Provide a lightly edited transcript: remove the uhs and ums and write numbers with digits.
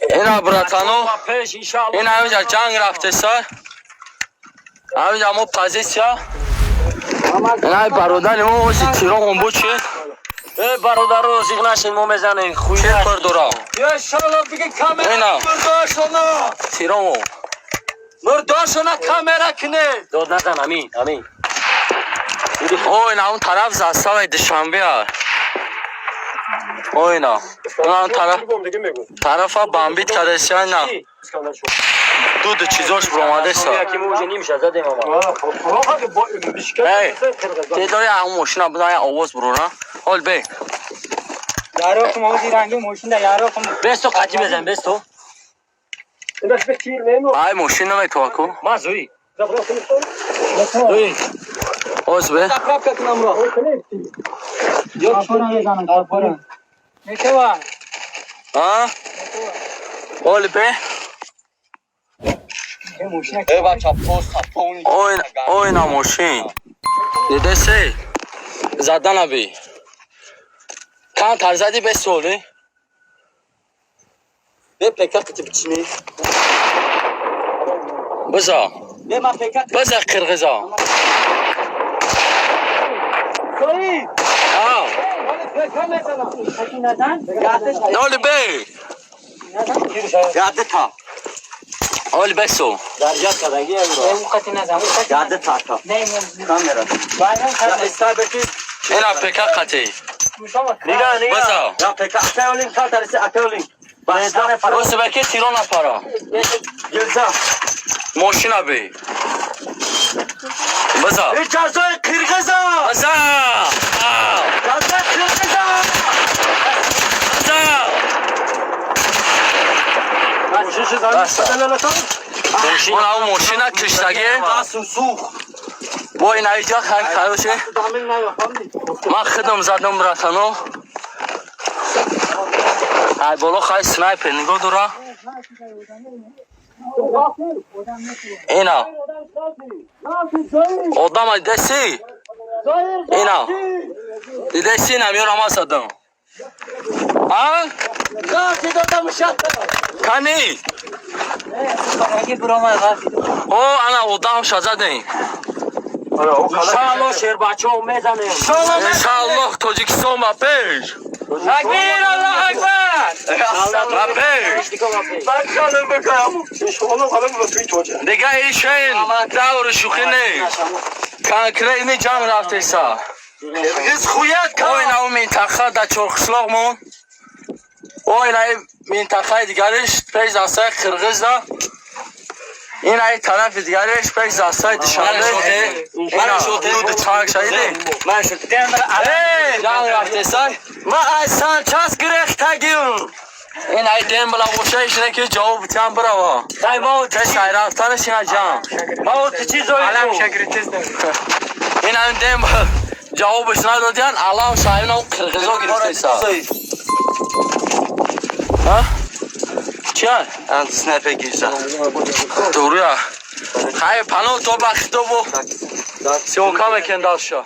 اینا براتانو این همینجا جنگ رفته سر همینجا ما پازیسیا اینا برادر ما واسه تیران هم بود چید برادر رو زیغ نشین ما میزنیم خوی چه پر دورا یا شالا بگه کامرا اینا مرداشونا تیران هم مرداشونا کامرا کنه داد نزن امین او اینا اون طرف زسته و دشنبه ها او اینا اون طرف ها بامبیت کرده سیان نه دو چیزاش برامده سا یکی موجه نمیشه زدیم اما تی داری همون ماشین بدن یا آواز برو نه حال بی یارو که موجی رنگی ماشین ده یارو که بس تو قجی بزن بس تو ای ماشین نمی تو اکو ما زوی آز بی کافران بزنن کافران میتوان ها حال بی این ماشین ای بچه پوست او اینا ماشین دیده سی زدن ابی کان تر زدی به سولی به پکت کتی بچینی بزا به من پکت بزا قرغزا سوی آه پکت میزنم کتی نزن نالی بی یاده تا حال بسو درجات کدنگی امرو اون کتی نزن یاده تا تا نه کامرا باید استا بکی اینا پکا قطعی نگاه نگاه بزا یا پکت اتولین تا ترسی اتولین بایدان فرا بس بکی تیرون اپارا گلزا ماشین ابی بزا اجازه قرغزا بزا اجازه قرغزا بزا اون همون ماشین ها کشتگی با این ایجا خیلی خیلی من خدم زدم براتانو ای بالا خیلی سنایپر نگاه دورا اینا آدم های دستی اینا دستی نمیار همه زدم ها؟ کنی اگه برام او انا آدم شزده انشاءالله شیر بچه ها میزنه انشاءالله تاجیکستان با پیش تکبیر الله اکبر با پیش بچه بکنم دیگه ایشین دور شوخی نیست کنکره اینی جنگ رفته سا از خویت او اینا اون منطقه در چرخسلاغ مون او اینا منطقه دیگرش پیش دسته قرغز ده این ای طرف دیگرش پیش دسته دشنبه اینا دود چاک شایده من شد دمر جنگ رفته سا ما ایسان چاس گرفتگیم این ای دیم بلا بوشه ایشنه که جواب بتیم بروا دای ما چه رفتنش اینا جنگ ما چیزو علم شگرتیز ده این هم دیم جوابش ندادین علام شاهین هم قرغزا گرفته سا ها؟ چیه؟ انت سنایپر گیرزا دوریه خیلی پناه تو بخشیده بو سیوکا مکن داشت شا